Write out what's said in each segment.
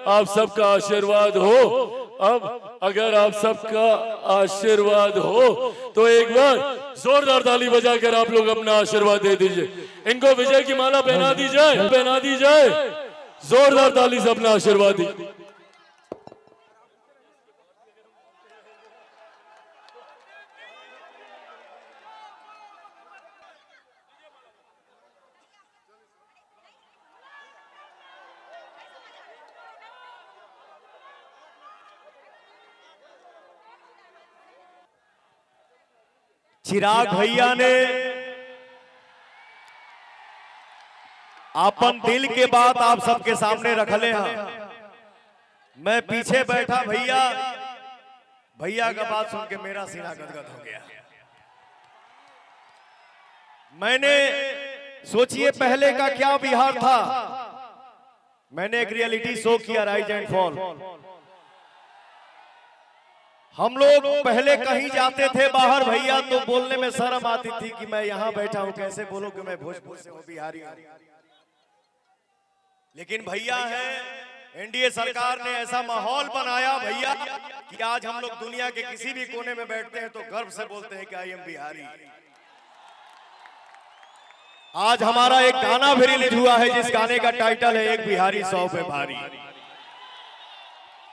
आप सबका आशीर्वाद हो। अब अगर आप सबका आशीर्वाद हो तो एक बार जोरदार ताली बजाकर आप लोग अपना आशीर्वाद दे दीजिए। इनको विजय की माला पहना दी जाए, पहना दी जाए। जोरदार ताली से अपना आशीर्वाद दीजिए। चिराग भैया ने अपन दिल के बात आप सबके सामने रखले हैं। मैं पीछे बैठा भैया, भैया का बात सुन के मेरा सीना गदगद हो गया। मैंने सोचिए पहले का क्या बिहार था। मैंने एक रियलिटी शो किया, राइज एंड फॉल। हम लोग पहले कहीं जाते थे बाहर भैया तो बोलने में शर्म आती थी कि मैं यहां बैठा हूं, कैसे बोलूं कि मैं भोजपुर से हूं, बिहारी हूं। लेकिन भैया है, एनडीए सरकार ने ऐसा माहौल बनाया भैया कि आज हम लोग दुनिया के किसी भी कोने में बैठते हैं तो गर्व से बोलते हैं कि आई एम बिहारी। आज हमारा एक गाना भी रिलीज हुआ है जिस गाने का टाइटल है एक बिहारी 100 पे भारी।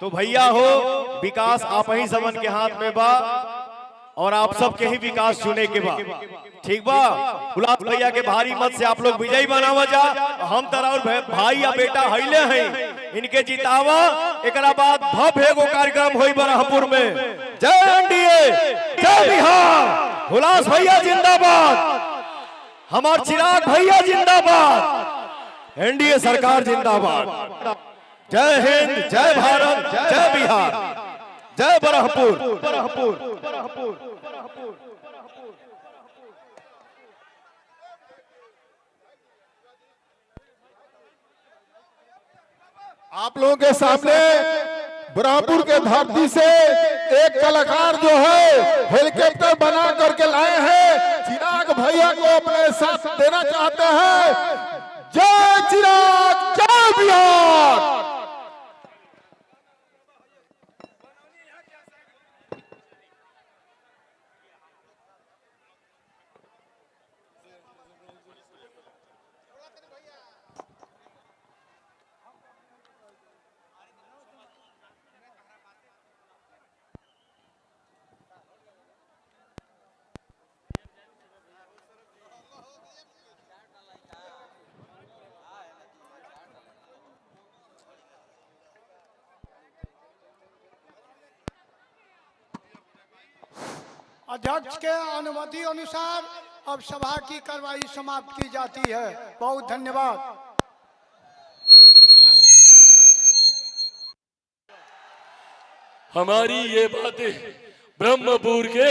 तो भैया हो, विकास आप ही सबन के हाथ में बा और आप सबके ही विकास चुने के बा, ठीक बा। गुलाब भैया के भारी मत से आप लोग विजयी बनावा जा। हम तरह और भाई या बेटा हईले हैं, इनके जितावा। एकरा बाद भव्य एगो कार्यक्रम होई बरहपुर में। जय एनडीए, जय बिहार। गुलाब भैया जिंदाबाद, हमार चिराग भैया जिंदाबाद, एनडीए सरकार जिंदाबाद। जय हिंद, जय भारत, जय बिहार, जय बरहपुर, बरहपुर, बरहपुर। आप लोगों के सामने बरहपुर के धरती से एक कलाकार जो है हेलीकॉप्टर बना करके लाए हैं, चिराग भैया को अपने साथ देना चाहते हैं। जय चिराग, जय बिहार। अध्यक्ष के अनुमति अनुसार अब सभा की कार्रवाई समाप्त की जाती है। बहुत धन्यवाद। हमारी ये बातें ब्रह्मपुर के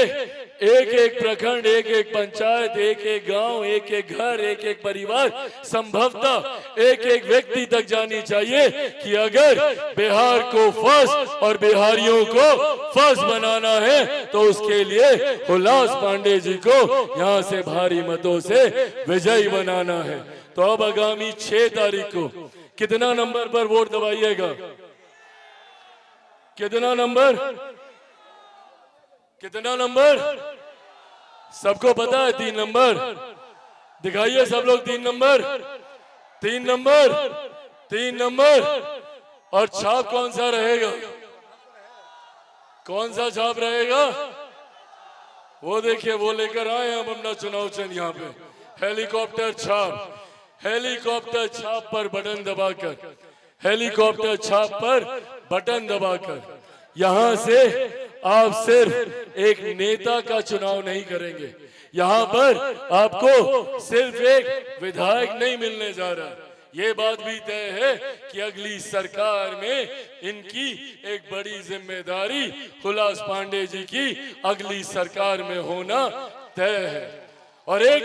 एक एक प्रखंड, एक एक पंचायत, एक एक गांव, एक एक घर, एक एक परिवार, संभवतः एक एक व्यक्ति तक जानी चाहिए कि अगर बिहार को फर्स्ट और बिहारियों को फर्स्ट बनाना है तो उसके लिए हुलास पांडे जी को यहां से भारी मतों से विजयी बनाना है। तो अब आगामी 6 तारीख को कितना नंबर पर वोट दबाइएगा? कितना नंबर? कितना नंबर? सबको पता है 3 नंबर। दिखाइए सब लोग 3 नंबर, 3 नंबर, 3 नंबर। और छाप कौन सा रहेगा? कौन सा छाप रहेगा? वो देखिए, वो लेकर आए हम अपना चुनाव चिन्ह यहाँ पे, हेलीकॉप्टर छाप। हेलीकॉप्टर छाप पर बटन दबाकर, हेलीकॉप्टर छाप पर बटन दबाकर यहां से आप सिर्फ एक नेता का चुनाव नहीं करेंगे, यहाँ पर आपको सिर्फ एक विधायक नहीं मिलने जा रहा। ये बात भी तय है कि अगली सरकार में इनकी एक बड़ी जिम्मेदारी हुलास पांडे जी की अगली सरकार में होना तय है। और एक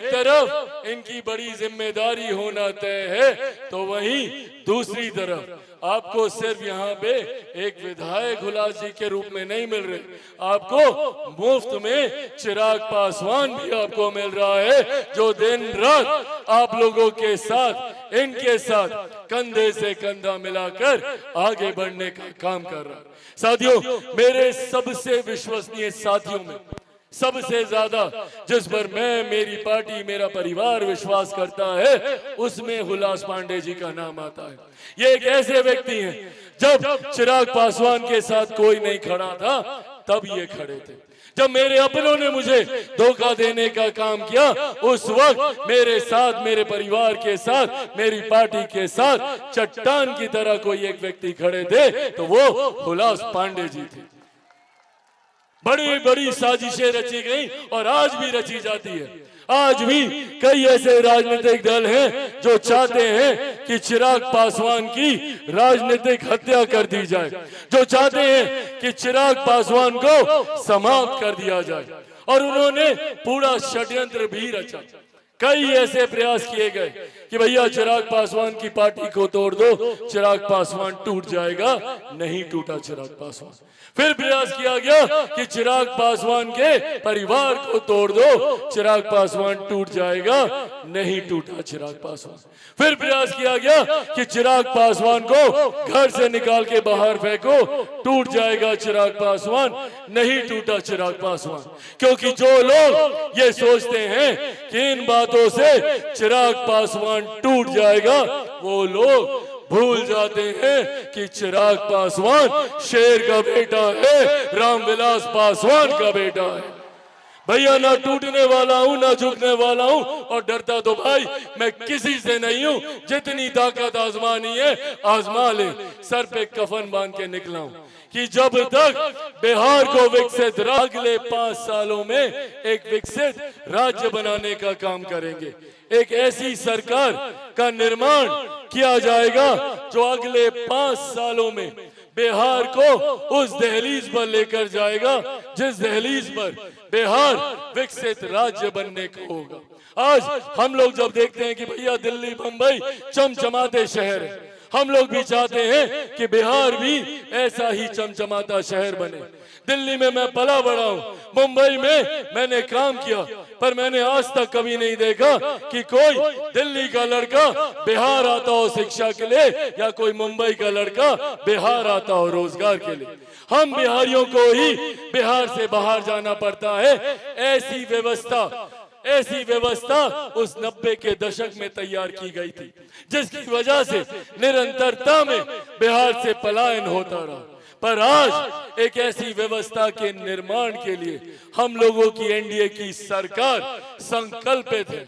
तरफ इनकी बड़ी जिम्मेदारी होना तय है, तो वहीं दूसरी तरफ आपको सिर्फ यहाँ पे एक विधायक हुलास जी के रूप में नहीं मिल रहे, आपको मुफ्त में चिराग पासवान भी आपको मिल रहा है, जो दिन रात आप लोगों के साथ इनके साथ कंधे से कंधा मिलाकर आगे बढ़ने का काम कर रहा है। साथियों, मेरे सबसे विश्वसनीय साथियों में सबसे ज्यादा जिस पर मैं, मेरी पार्टी, मेरा परिवार विश्वास करता है, उसमें हुलास पांडे जी का नाम आता है। ये एक ऐसे व्यक्ति हैं, जब चिराग पासवान के साथ कोई नहीं खड़ा था तब ये खड़े थे। जब मेरे अपनों ने मुझे धोखा देने का काम किया, उस वक्त मेरे साथ, मेरे परिवार के साथ, मेरी पार्टी के साथ चट्टान की तरह कोई एक व्यक्ति खड़े थे, तो वो हुलास पांडे जी थे। बड़ी बड़ी साजिशें रची गई और आज भी रची जाती है। आज भी कई ऐसे राजनीतिक दल हैं जो चाहते हैं कि चिराग पासवान की राजनीतिक हत्या कर दी जाए, जो चाहते हैं कि चिराग पासवान को समाप्त कर दिया जाए, और उन्होंने पूरा षड्यंत्र भी रचा। कई ऐसे प्रयास किए गए कि भैया चिराग पासवान की पार्टी को तोड़ दो, चिराग पासवान टूट जाएगा। नहीं टूटा चिराग पासवान। फिर प्रयास किया गया कि चिराग पासवान के परिवार को तोड़ दो, चिराग पासवान टूट जाएगा। नहीं टूटा चिराग पासवान। फिर प्रयास किया गया कि चिराग पासवान को घर से निकाल के बाहर फेंको, टूट जाएगा चिराग पासवान। नहीं टूटा चिराग पासवान। क्योंकि जो लोग ये सोचते हैं कि इन बातों से चिराग पासवान टूट जाएगा, वो लोग भूल जाते हैं कि चिराग पासवान शेर का बेटा है, रामविलास पासवान का बेटा है। भैया, ना टूटने वाला हूं, ना झुकने वाला हूं, और डरता तो भाई मैं किसी से नहीं हूं। जितनी ताकत आजमानी है आजमा ले। सर पे कफन बांध के निकला हूं कि जब तक बिहार को विकसित, अगले 5 सालों में एक विकसित राज्य बनाने का काम करेंगे। एक ऐसी सरकार का निर्माण किया जाएगा जो अगले 5 सालों में बिहार को उस दहलीज पर लेकर जाएगा जिस दहलीज पर बिहार विकसित राज्य बनने को होगा। आज हम लोग जब देखते हैं कि भैया दिल्ली, मुंबई चमचमाते शहर है, हम लोग भी चाहते हैं कि बिहार भी ऐसा ही चमचमाता शहर बने। दिल्ली में मैं पला बड़ा हूं, मुंबई में मैंने काम किया, पर मैंने आज तक कभी नहीं देखा कि कोई दिल्ली का लड़का बिहार आता हो शिक्षा के लिए, या कोई मुंबई का लड़का बिहार आता हो रोजगार के लिए। हम बिहारियों को ही बिहार से बाहर जाना पड़ता है। ऐसी व्यवस्था उस 90 के दशक में तैयार की गई थी, जिसकी वजह से निरंतरता में बिहार से पलायन होता रहा। पर आज एक ऐसी व्यवस्था के निर्माण के लिए हम लोगों की एनडीए की सरकार संकल्पित है।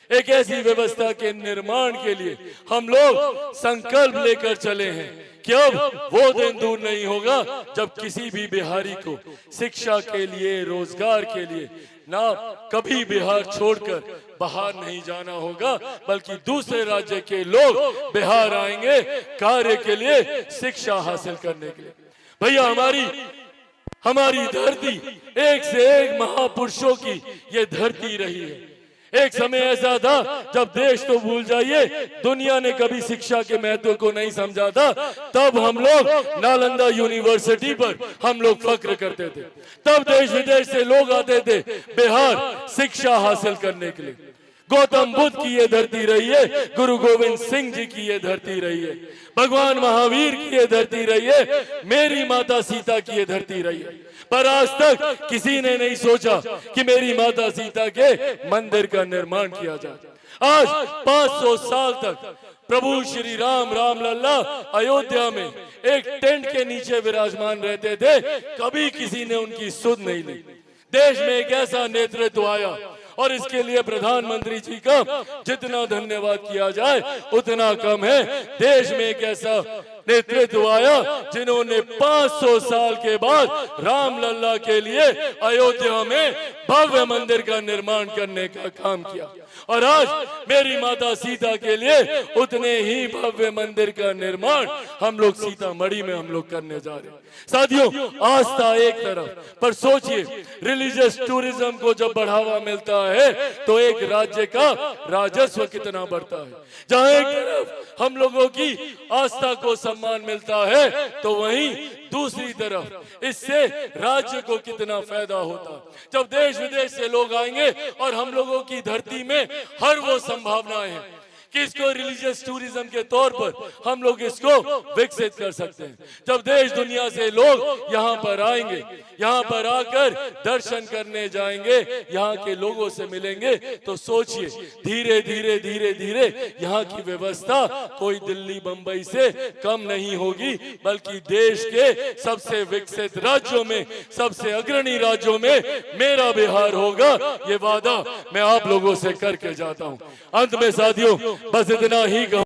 एक ऐसी व्यवस्था के निर्माण के लिए हम लोग संकल्प लेकर चले हैं कि अब वो दिन दूर नहीं होगा जब किसी भी बिहारी को शिक्षा के लिए, रोजगार के लिए ना कभी बिहार छोड़कर बाहर नहीं जाना होगा, बल्कि दूसरे राज्य के लोग बिहार आएंगे कार्य के लिए, शिक्षा हासिल करने के लिए। भैया, हमारी धरती एक से एक महापुरुषों की ये धरती रही है। एक समय ऐसा था जब देश तो भूल जाइए, दुनिया ने कभी शिक्षा के महत्व को नहीं समझा था। तब हम लोग नालंदा यूनिवर्सिटी पर हम लोग फक्र करते थे। तब देश विदेश से लोग आते थे बिहार शिक्षा हासिल करने के लिए। गौतम बुद्ध की ये धरती रही है, गुरु गोविंद सिंह जी की ये धरती रही है, भगवान महावीर की ये धरती रही है, मेरी माता सीता की ये धरती रही है। पर आज तक किसी ने नहीं सोचा कि मेरी माता सीता के मंदिर का निर्माण किया जाए। आज 500 साल तक प्रभु श्री राम, रामलल्ला अयोध्या में एक टेंट के नीचे विराजमान रहते थे, कभी किसी ने उनकी सुध नहीं ली। देश में एक ऐसा नेतृत्व आया, और इसके लिए प्रधानमंत्री जी का जितना धन्यवाद किया जाए उतना कम है। देश में एक ऐसा नेतृत्व आया जिन्होंने 500 साल के बाद रामलल्ला के लिए अयोध्या में भव्य मंदिर का निर्माण करने का काम किया, और आज मेरी माता सीता के लिए उतने ही भव्य मंदिर का निर्माण हम लोग सीतामढ़ी में हम लोग करने जा रहे हैं। साथियों, आस्था एक तरफ, पर सोचिए रिलीजियस टूरिज्म को जब बढ़ावा मिलता है तो एक राज्य का राजस्व कितना बढ़ता है। जहां एक तरफ हम लोगों की आस्था को सम्मान मिलता है तो वहीं दूसरी तरफ इससे राज्य को कितना फायदा होता। जब देश विदेश से लोग आएंगे और हम लोगों की धरती में हर वो संभावनाएं हैं किसको रिलीजियस टूरिज्म के तौर पर हम लोग इसको विकसित कर सकते हैं। जब देश दुनिया से लोग यहाँ पर आएंगे, यहाँ पर आकर दर्शन करने जाएंगे, यहाँ के लोगों से मिलेंगे, तो सोचिए धीरे धीरे धीरे धीरे यहाँ की व्यवस्था कोई दिल्ली बंबई से कम नहीं होगी, बल्कि देश के सबसे विकसित राज्यों में, सबसे अग्रणी राज्यों में मेरा बिहार होगा। ये वादा मैं आप लोगों से करके जाता हूं। अंत में साथियों बस इतना ही कहूं।